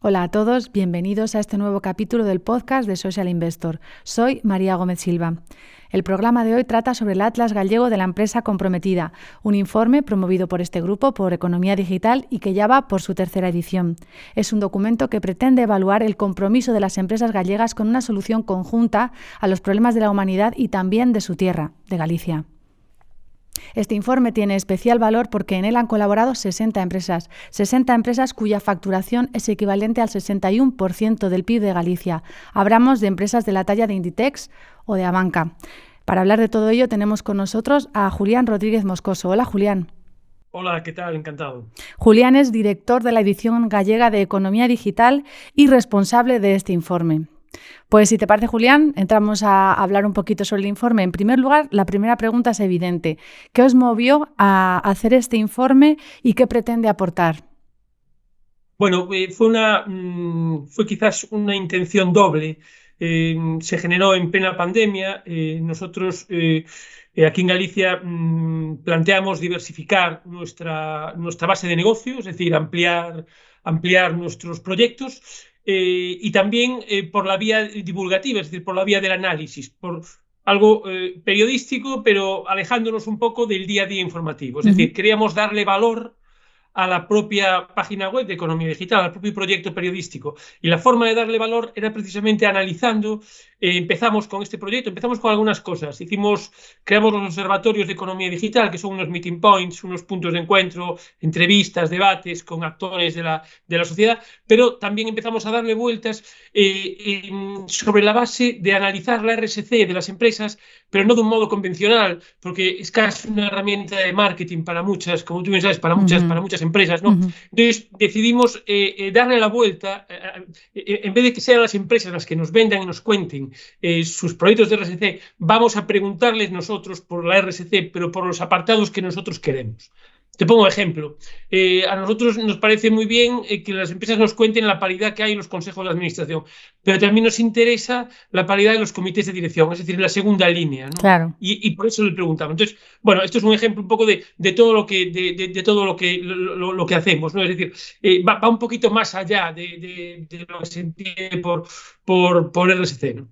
Hola a todos, bienvenidos a este nuevo capítulo del podcast de Social Investor. Soy María Gómez Silva. El programa de hoy trata sobre el Atlas Gallego de la Empresa Comprometida, un informe promovido por este grupo por Economía Digital y que ya va por su tercera edición. Es un documento que pretende evaluar el compromiso de las empresas gallegas con una solución conjunta a los problemas de la humanidad y también de su tierra, de Galicia. Este informe tiene especial valor porque en él han colaborado 60 empresas cuya facturación es equivalente al 61% del PIB de Galicia. Hablamos de empresas de la talla de Inditex o de Abanca. Para hablar de todo ello tenemos con nosotros a Julián Rodríguez Moscoso. Hola, Julián. Hola, ¿qué tal? Encantado. Julián es director de la edición gallega de Economía Digital y responsable de este informe. Pues si te parece, Julián, entramos a hablar un poquito sobre el informe. En primer lugar, la primera pregunta es evidente. ¿Qué os movió a hacer este informe y qué pretende aportar? Bueno, fue quizás una intención doble. Se generó en plena pandemia. Nosotros aquí en Galicia planteamos diversificar nuestra base de negocio, es decir, ampliar nuestros proyectos. Y también por la vía divulgativa, es decir, por la vía del análisis, por algo periodístico, pero alejándonos un poco del día a día informativo. Es decir, queríamos darle valor a la propia página web de Economía Digital, al propio proyecto periodístico. Y la forma de darle valor era precisamente analizando. Empezamos con este proyecto, empezamos con algunas cosas. Creamos los observatorios de Economía Digital, que son unos meeting points, unos puntos de encuentro, entrevistas, debates con actores de la sociedad, pero también empezamos a darle vueltas sobre la base de analizar la RSC de las empresas, pero no de un modo convencional, porque es casi una herramienta de marketing para muchas, como tú bien sabes, para muchas empresas, ¿no? Entonces decidimos darle la vuelta, en vez de que sean las empresas las que nos vendan y nos cuenten sus proyectos de RSC, vamos a preguntarles nosotros por la RSC, pero por los apartados que nosotros queremos. Te pongo ejemplo. A nosotros nos parece muy bien que las empresas nos cuenten la paridad que hay en los consejos de administración, pero también nos interesa la paridad de los comités de dirección, es decir, la segunda línea, ¿no? Claro. Y por eso le preguntamos. Entonces, bueno, esto es un ejemplo un poco de todo lo que hacemos, ¿no? Es decir, va un poquito más allá de lo que se entiende por RSC, ¿no?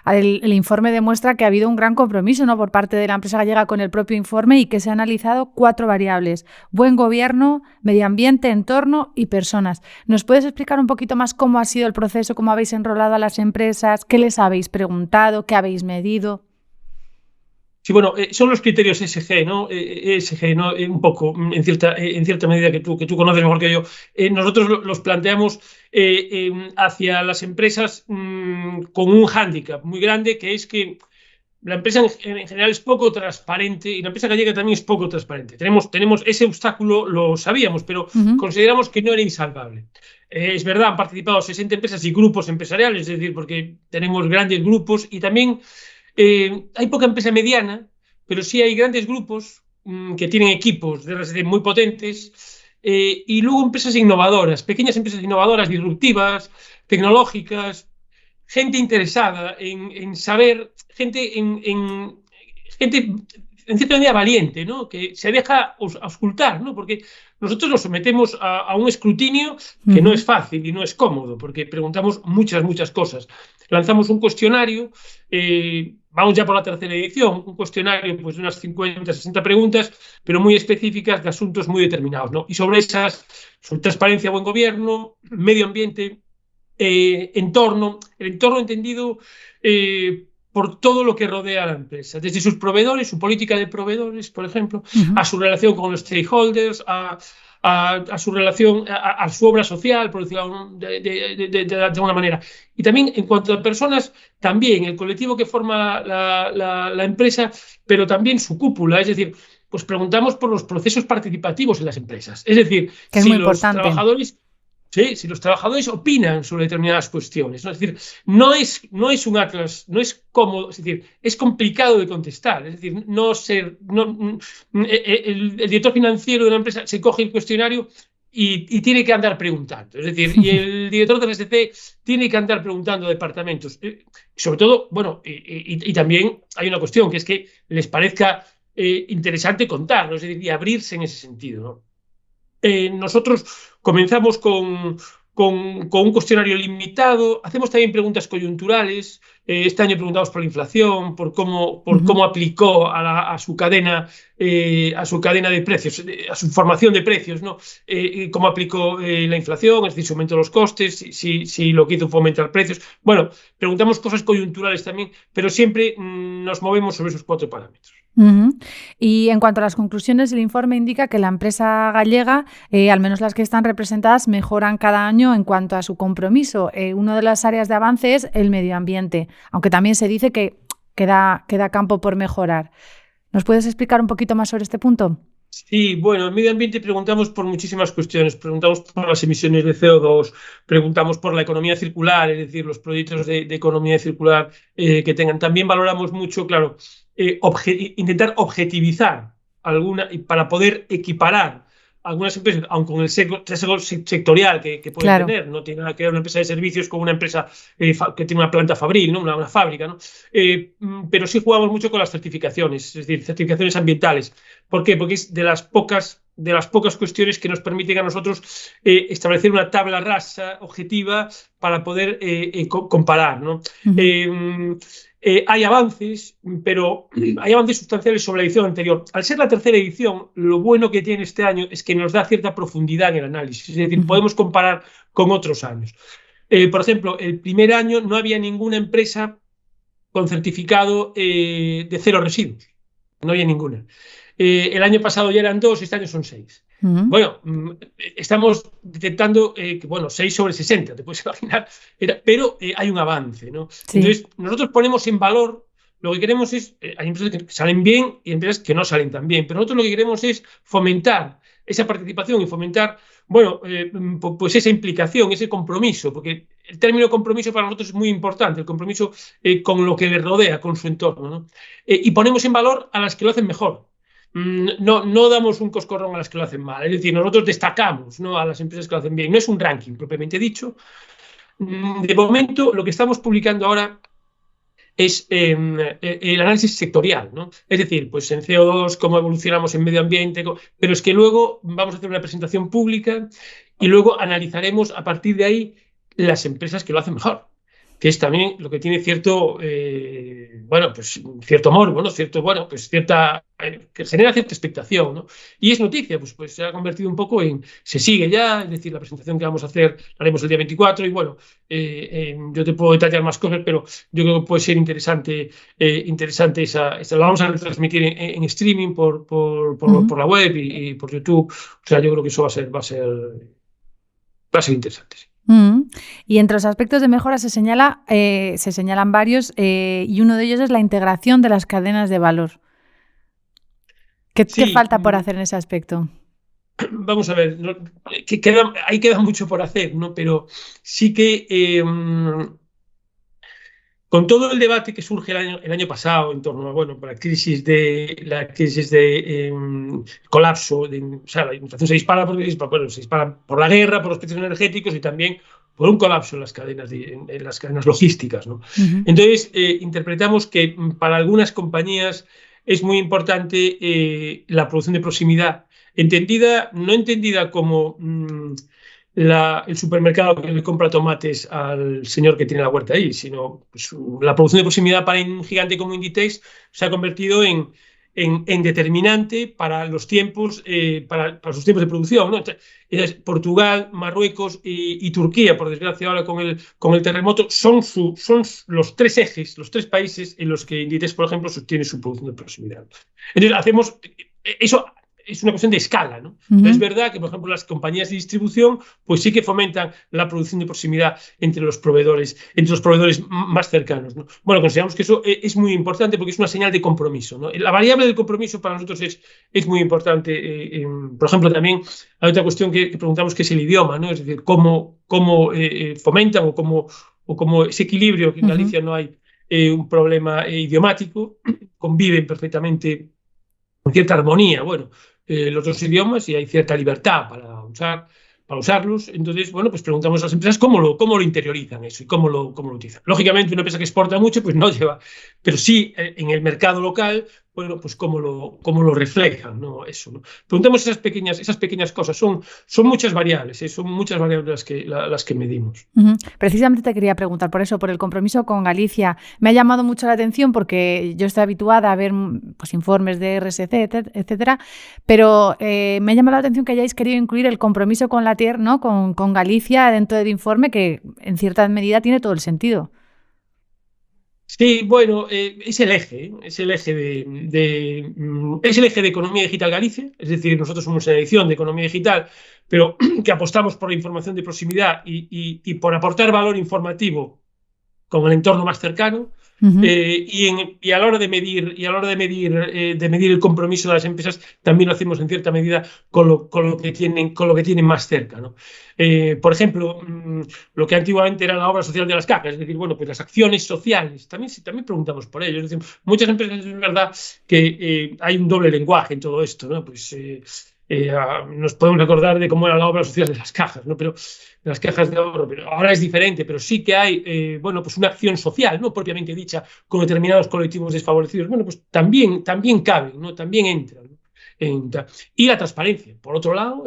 El informe demuestra que ha habido un gran compromiso, ¿no?, por parte de la empresa gallega con el propio informe y que se han analizado 4 variables: buen gobierno, medio ambiente, entorno y personas. ¿Nos puedes explicar un poquito más cómo ha sido el proceso, cómo habéis enrolado a las empresas, qué les habéis preguntado, qué habéis medido? Sí, bueno, son los criterios ESG, ¿no? ESG, ¿no? Un poco, en cierta medida que tú conoces mejor que yo. Nosotros los planteamos hacia las empresas con un hándicap muy grande, que es que la empresa en general es poco transparente y la empresa gallega también es poco transparente. Tenemos ese obstáculo, lo sabíamos, pero consideramos que no era insalvable. Es verdad, han participado 60 empresas y grupos empresariales, es decir, porque tenemos grandes grupos y también hay poca empresa mediana, pero sí hay grandes grupos que tienen equipos de RSC muy potentes y luego empresas innovadoras, pequeñas empresas innovadoras, disruptivas, tecnológicas, gente interesada en saber, gente en cierta medida valiente, ¿no? Que se deja auscultar, ¿no? Porque nosotros nos sometemos a un escrutinio que no es fácil y no es cómodo, porque preguntamos muchas cosas. Lanzamos un cuestionario, vamos ya por la tercera edición, un cuestionario pues, de unas 50, 60 preguntas, pero muy específicas de asuntos muy determinados, ¿no? Y sobre esas, sobre transparencia, buen gobierno, medio ambiente, entorno, el entorno entendido por todo lo que rodea a la empresa, desde sus proveedores, su política de proveedores, por ejemplo, a su relación con los stakeholders, a su relación, a su obra social, por decirlo de alguna manera. Y también en cuanto a personas, también el colectivo que forma la empresa, pero también su cúpula, es decir, pues preguntamos por los procesos participativos en las empresas. Es decir, Que es si muy los importante. trabajadores... Sí, si los trabajadores opinan sobre determinadas cuestiones, ¿no? Es decir, no es un atlas, no es cómodo, es decir, es complicado de contestar. Es decir, el director financiero de una empresa se coge el cuestionario y tiene que andar preguntando. Es decir, y el director del SC tiene que andar preguntando a departamentos. Sobre todo, bueno, y también hay una cuestión, que es que les parezca interesante contarlo, es decir, y abrirse en ese sentido, ¿no? Nosotros comenzamos con con un cuestionario limitado. Hacemos también preguntas coyunturales. Este año preguntamos por la inflación, por cómo aplicó a su cadena de precios, a su formación de precios, ¿no? Cómo aplicó la inflación, es decir, si aumentó los costes, si lo que hizo fue aumentar precios. Bueno, preguntamos cosas coyunturales también, pero siempre nos movemos sobre esos 4 parámetros. Y en cuanto a las conclusiones, el informe indica que la empresa gallega, al menos las que están representadas, mejoran cada año en cuanto a su compromiso. Una de las áreas de avance es el medio ambiente, aunque también se dice que queda campo por mejorar. ¿Nos puedes explicar un poquito más sobre este punto? Sí, bueno, en medio ambiente preguntamos por muchísimas cuestiones. Preguntamos por las emisiones de CO2, preguntamos por la economía circular, es decir, los proyectos de economía circular que tengan. También valoramos mucho, claro, intentar objetivizar alguna para poder equiparar algunas empresas, aun con el sesgo sectorial que pueden tener. No tiene nada que ver una empresa de servicios con una empresa que tiene una planta fabril, ¿no? Una fábrica, ¿no? Pero sí jugamos mucho con las certificaciones, es decir, certificaciones ambientales. ¿Por qué? Porque es de las pocas cuestiones que nos permiten a nosotros establecer una tabla rasa objetiva para poder comparar, ¿no? Hay avances, pero hay avances sustanciales sobre la edición anterior. Al ser la tercera edición, lo bueno que tiene este año es que nos da cierta profundidad en el análisis, es decir, podemos comparar con otros años. Por ejemplo, el primer año no había ninguna empresa con certificado de 0 residuos, no había ninguna. El año pasado ya eran 2, este año son 6. Bueno, estamos detectando que, 6 sobre 60, te puedes imaginar, pero hay un avance, ¿no? Sí. Entonces, nosotros ponemos en valor, lo que queremos es, hay empresas que salen bien y empresas que no salen tan bien, pero nosotros lo que queremos es fomentar esa participación y fomentar, pues esa implicación, ese compromiso, porque el término compromiso para nosotros es muy importante, el compromiso con lo que le rodea, con su entorno, ¿no? Y ponemos en valor a las que lo hacen mejor. No damos un coscorrón a las que lo hacen mal, es decir, nosotros destacamos, ¿no?, a las empresas que lo hacen bien. No es un ranking propiamente dicho. De momento, lo que estamos publicando ahora es el análisis sectorial, ¿no? Es decir, pues en CO2, cómo evolucionamos en medio ambiente, pero es que luego vamos a hacer una presentación pública y luego analizaremos a partir de ahí las empresas que lo hacen mejor, que es también lo que tiene cierto, cierto morbo, ¿no? Que genera cierta expectación, ¿no? Y es noticia, pues se ha convertido un poco en, se sigue ya, es decir, la presentación que vamos a hacer la haremos el día 24 y yo te puedo detallar más cosas, pero yo creo que puede ser interesante esa lo vamos a retransmitir en streaming por la web y por YouTube, o sea, yo creo que eso va a ser interesante, sí. Y entre los aspectos de mejora se señalan varios y uno de ellos es la integración de las cadenas de valor. ¿Qué falta por hacer en ese aspecto? Vamos a ver, ahí queda mucho por hacer, ¿no? Pero sí que con todo el debate que surge el año pasado en torno a la crisis de colapso, o sea, la inflación se dispara por la guerra, por los precios energéticos y también por un colapso en las cadenas logísticas, ¿no? Entonces, interpretamos que para algunas compañías es muy importante la producción de proximidad, no entendida como el supermercado que le compra tomates al señor que tiene la huerta ahí, sino pues, la producción de proximidad para un gigante como Inditex se ha convertido en determinante para los tiempos, para sus tiempos de producción, ¿no? Portugal, Marruecos y Turquía, por desgracia ahora con el terremoto, son los 3 ejes, los 3 países en los que Inditex, por ejemplo, sostiene su producción de proximidad. Entonces hacemos eso. Es una cuestión de escala, ¿no? Es verdad que, por ejemplo, las compañías de distribución pues sí que fomentan la producción de proximidad entre los proveedores más cercanos, ¿no? Bueno, consideramos que eso es muy importante porque es una señal de compromiso, ¿no? La variable del compromiso para nosotros es muy importante. Por ejemplo, también hay otra cuestión que preguntamos, que es el idioma, ¿no? Es decir, cómo fomentan o cómo ese equilibrio, que en Galicia no hay un problema idiomático, conviven perfectamente con cierta armonía, los 2 idiomas, y hay cierta libertad para usarlos. Entonces, pues preguntamos a las empresas cómo lo interiorizan eso y cómo lo utilizan. Lógicamente, una empresa que exporta mucho, pues no lleva, pero sí en el mercado local, bueno, pues cómo lo reflejan, ¿no? Eso, ¿no? Preguntamos esas pequeñas cosas, son muchas variables, son muchas variables las que medimos. Precisamente te quería preguntar por eso, por el compromiso con Galicia. Me ha llamado mucho la atención porque yo estoy habituada a ver pues, informes de RSC, etcétera, pero me ha llamado la atención que hayáis querido incluir el compromiso con la TIER, ¿no? con Galicia dentro del informe, que en cierta medida tiene todo el sentido. Sí, bueno, es el eje, es el eje es el eje de Economía Digital Galicia, es decir, nosotros somos una edición de Economía Digital, pero que apostamos por la información de proximidad y por aportar valor informativo con el entorno más cercano. Y a la hora de medir, de medir el compromiso de las empresas, también lo hacemos en cierta medida con lo que tienen más cerca, ¿no? Por ejemplo, lo que antiguamente era la obra social de las cajas, es decir, bueno, pues las acciones sociales, también preguntamos por ello. Es decir, muchas empresas, es verdad que hay un doble lenguaje en todo esto, ¿no? Pues nos podemos acordar de cómo era la obra social de las cajas, ¿no? Pero de las cajas de ahorro, pero ahora es diferente, pero sí que hay, bueno, pues una acción social, no propiamente dicha, con determinados colectivos desfavorecidos. Bueno, pues también cabe, ¿no? También entra, ¿no? Y la transparencia, por otro lado,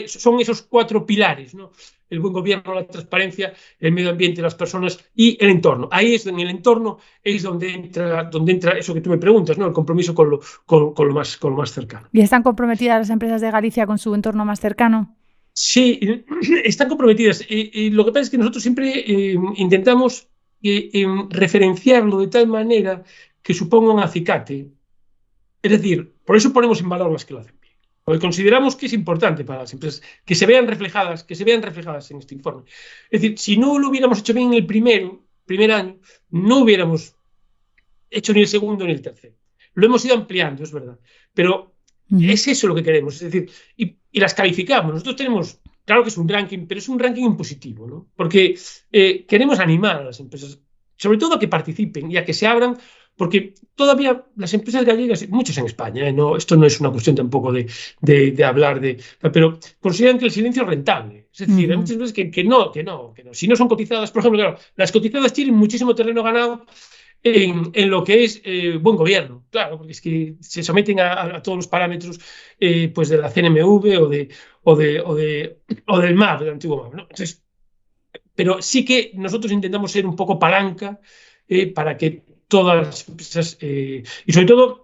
son esos 4 pilares, ¿no? El buen gobierno, la transparencia, el medio ambiente, las personas y el entorno. Ahí es en el entorno es donde entra eso que tú me preguntas, ¿no? El compromiso con lo más cercano. ¿Y están comprometidas las empresas de Galicia con su entorno más cercano? Sí, están comprometidas. Lo que pasa es que nosotros siempre intentamos referenciarlo de tal manera que suponga un acicate. Es decir, por eso ponemos en valor las que lo hacen bien. Porque consideramos que es importante para las empresas que se vean reflejadas en este informe. Es decir, si no lo hubiéramos hecho bien en el primer año, no hubiéramos hecho ni el segundo ni el tercero. Lo hemos ido ampliando, es verdad. Pero es eso lo que queremos. Es decir, y las calificamos. Nosotros tenemos, claro que es un ranking, pero es un ranking impositivo, ¿no? Porque queremos animar a las empresas, sobre todo a que participen y a que se abran, porque todavía las empresas gallegas, muchas en España, ¿no? Esto no es una cuestión tampoco de hablar pero consideran que el silencio es rentable. Es decir, hay muchas veces que no. Si no son cotizadas, por ejemplo, claro, las cotizadas tienen muchísimo terreno ganado en lo que es buen gobierno, claro, porque es que se someten a todos los parámetros pues de la CNMV o del MAP, del antiguo MAP, ¿no? Entonces, pero sí que nosotros intentamos ser un poco palanca para que todas las empresas, y sobre todo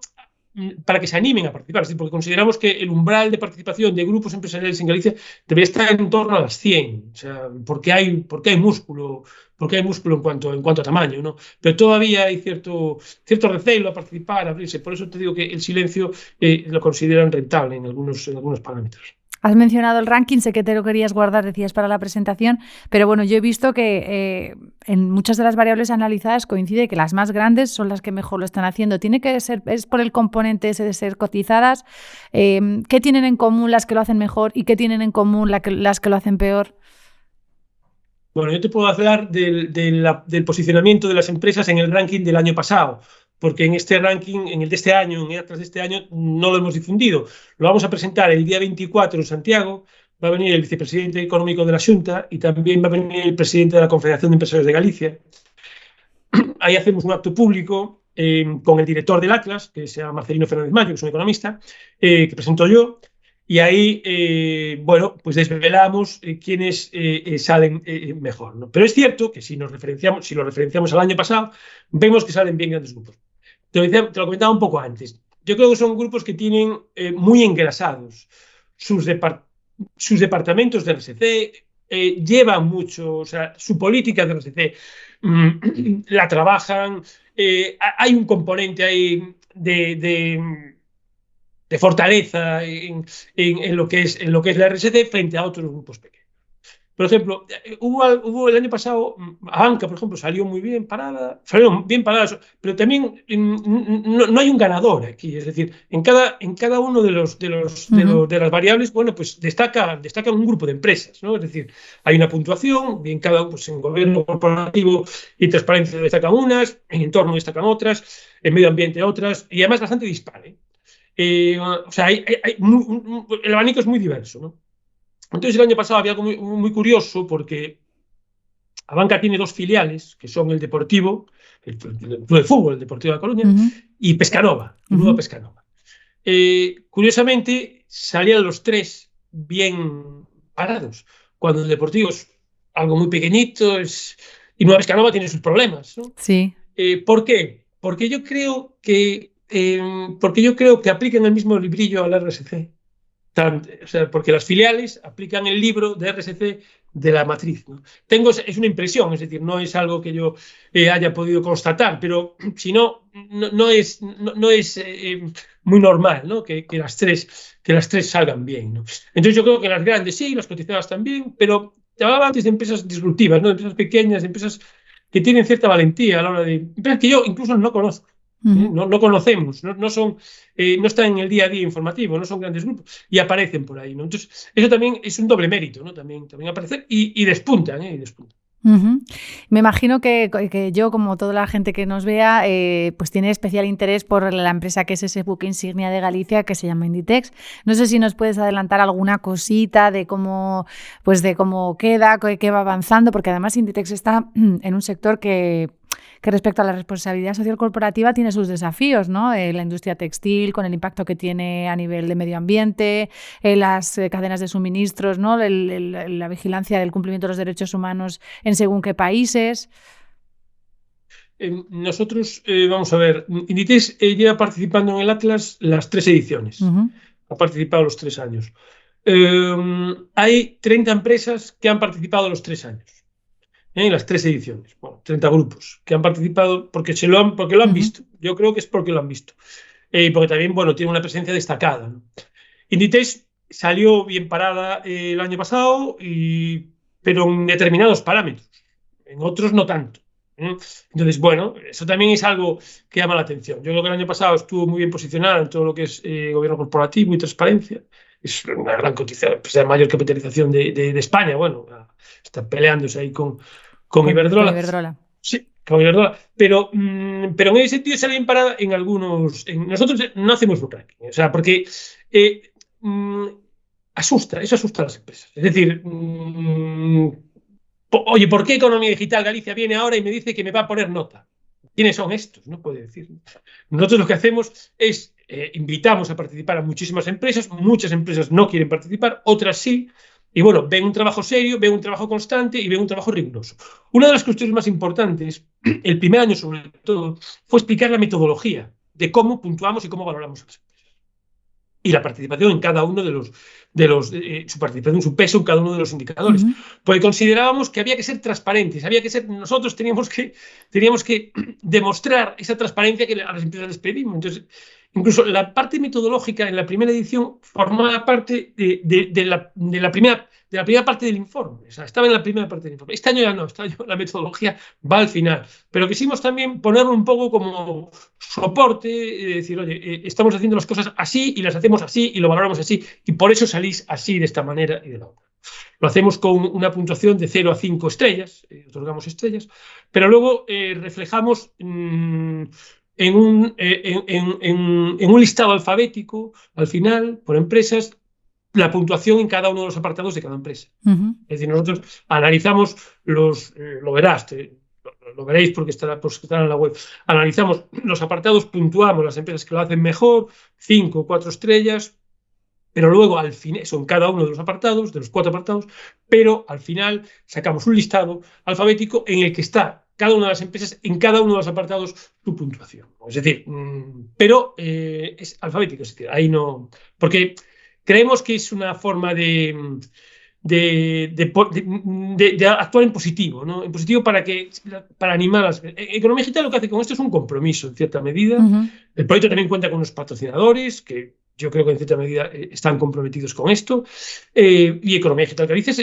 para que se animen a participar, es decir, porque consideramos que el umbral de participación de grupos empresariales en Galicia debería estar en torno a las 100, o sea, porque hay músculo, en cuanto a tamaño, ¿no? Pero todavía hay cierto recelo a participar, a abrirse. Por eso te digo que el silencio lo consideran rentable en algunos parámetros. Has mencionado el ranking, sé que te lo querías guardar, decías, para la presentación, pero bueno, yo he visto que en muchas de las variables analizadas coincide que las más grandes son las que mejor lo están haciendo. ¿Tiene que ser, es por el componente ese de ser cotizadas? ¿Qué tienen en común las que lo hacen mejor y qué tienen en común las que lo hacen peor? Bueno, yo te puedo hablar del posicionamiento de las empresas en el ranking del año pasado, porque en este ranking, en el de este año, en el Atlas de este año, no lo hemos difundido. Lo vamos a presentar el día 24 en Santiago. Va a venir el vicepresidente económico de la Xunta y también va a venir el presidente de la Confederación de Empresarios de Galicia. Ahí hacemos un acto público con el director del Atlas, que se llama Marcelino Fernández Mayo, que es un economista, que presento yo. Y ahí, bueno, pues desvelamos quiénes salen mejor, ¿no? Pero es cierto que si lo referenciamos al año pasado, vemos que salen bien grandes grupos. Te lo comentaba un poco antes. Yo creo que son grupos que tienen muy engrasados sus departamentos de RSC, llevan mucho, o sea, su política de RSC la trabajan, hay un componente ahí de fortaleza en lo que es la RSC frente a otros grupos pequeños. Por ejemplo, hubo el año pasado, Abanca, por ejemplo, salieron bien paradas, pero también no hay un ganador aquí. Es decir, en cada uno de las variables, bueno, pues destaca un grupo de empresas, ¿no? Es decir, hay una puntuación, bien pues en gobierno corporativo y transparencia destacan unas, en entorno destacan otras, en medio ambiente otras, y además bastante dispar, ¿eh? O sea, el abanico es muy diverso, ¿no? Entonces el año pasado había algo muy curioso porque Abanca tiene 2 filiales, que son el Deportivo, el Club de Fútbol, el Deportivo de La Coruña, y Pescanova, Nueva Pescanova. Curiosamente, salían los tres bien parados, cuando el Deportivo es algo muy pequeñito y Nueva Pescanova tiene sus problemas, ¿no? Sí. ¿Por qué? Porque yo creo que aplican el mismo librillo al RSC. O sea, porque las filiales aplican el libro de RSC de la matriz, ¿no? Es una impresión, es decir, no es algo que yo haya podido constatar, pero si no, no es muy normal, ¿no? Que las tres salgan bien, ¿no? Entonces yo creo que las grandes sí, las cotizadas también, pero te hablaba antes de empresas disruptivas, ¿no? De empresas pequeñas, de empresas que tienen cierta valentía a la hora de... Empresas que yo incluso no conozco. No conocemos, no están en el día a día informativo, no son grandes grupos y aparecen por ahí, ¿no? Entonces, eso también es un doble mérito, ¿no? También aparecer y despuntan, y despuntan. Me imagino que yo, como toda la gente que nos vea, pues tiene especial interés por la empresa que es ese buque insignia de Galicia, que se llama Inditex. No sé si nos puedes adelantar alguna cosita de cómo queda, qué va avanzando, porque además Inditex está en un sector que respecto a la responsabilidad social corporativa tiene sus desafíos, ¿no? La industria textil, con el impacto que tiene a nivel de medio ambiente, las cadenas de suministros, ¿no? La vigilancia del cumplimiento de los derechos humanos en según qué países. Nosotros, vamos a ver, Inditex lleva participando en el Atlas las 3 ediciones. Ha participado los 3 años. Hay 30 empresas que han participado los 3 años. En las 3 ediciones, bueno, 30 grupos que han participado porque lo han visto. Yo creo que es porque lo han visto. Porque también, bueno, tiene una presencia destacada, ¿no? Inditex salió bien parada el año pasado, pero en determinados parámetros. En otros no tanto. Entonces, bueno, eso también es algo que llama la atención. Yo creo que el año pasado estuvo muy bien posicionada en todo lo que es gobierno corporativo y transparencia. Es una gran cotización, pues la mayor capitalización de España. Bueno, está peleándose ahí con Iberdrola. Con Iberdrola. Sí, con Iberdrola. Pero en ese sentido sale bien parada en algunos... nosotros no hacemos un ranking, o sea, porque eso asusta a las empresas. Es decir, oye, ¿por qué Economía Digital Galicia viene ahora y me dice que me va a poner nota? ¿Quiénes son estos? No puede decir. Nosotros lo que hacemos es invitamos a participar a muchísimas empresas. Muchas empresas no quieren participar, otras sí. Y bueno, ven un trabajo serio, ven un trabajo constante y ven un trabajo riguroso. Una de las cuestiones más importantes, el primer año sobre todo, fue explicar la metodología de cómo puntuamos y cómo valoramos a las empresas. Y la participación en cada uno de los su participación, su peso en cada uno de los indicadores. Porque considerábamos que había que ser transparentes, nosotros teníamos que demostrar esa transparencia que a las empresas les pedimos. Entonces, incluso la parte metodológica en la primera edición formaba parte de la primera parte del informe. O sea, estaba en la primera parte del informe. Este año ya no, este año la metodología va al final. Pero quisimos también ponerlo un poco como soporte, decir, oye, estamos haciendo las cosas así y las hacemos así y lo valoramos así y por eso salís así de esta manera y de la otra. Lo hacemos con una puntuación de 0 a 5 estrellas, otorgamos estrellas, pero luego reflejamos en un listado alfabético, al final, por empresas, la puntuación en cada uno de los apartados de cada empresa. Es decir, nosotros analizamos lo veréis porque estará en la web. Analizamos los apartados, puntuamos las empresas que lo hacen mejor, 5 o 4 estrellas, pero luego al final, eso en cada uno de los apartados, de los 4 apartados, pero al final sacamos un listado alfabético en el que está cada una de las empresas, en cada uno de los apartados, su puntuación. Es decir, pero es alfabético, es decir, ahí no... Porque creemos que es una forma de actuar en positivo, ¿no? En positivo para animar a las... Economía Digital lo que hace con esto es un compromiso, en cierta medida. El proyecto también cuenta con unos patrocinadores que yo creo que en cierta medida están comprometidos con esto. Y Economía Digital Galicia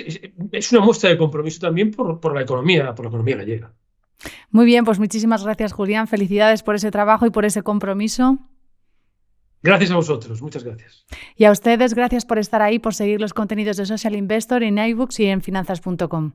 es una muestra de compromiso también por la economía gallega. Muy bien, pues muchísimas gracias, Julián. Felicidades por ese trabajo y por ese compromiso. Gracias a vosotros, muchas gracias. Y a ustedes, gracias por estar ahí, por seguir los contenidos de Social Investor en iBooks y en finanzas.com.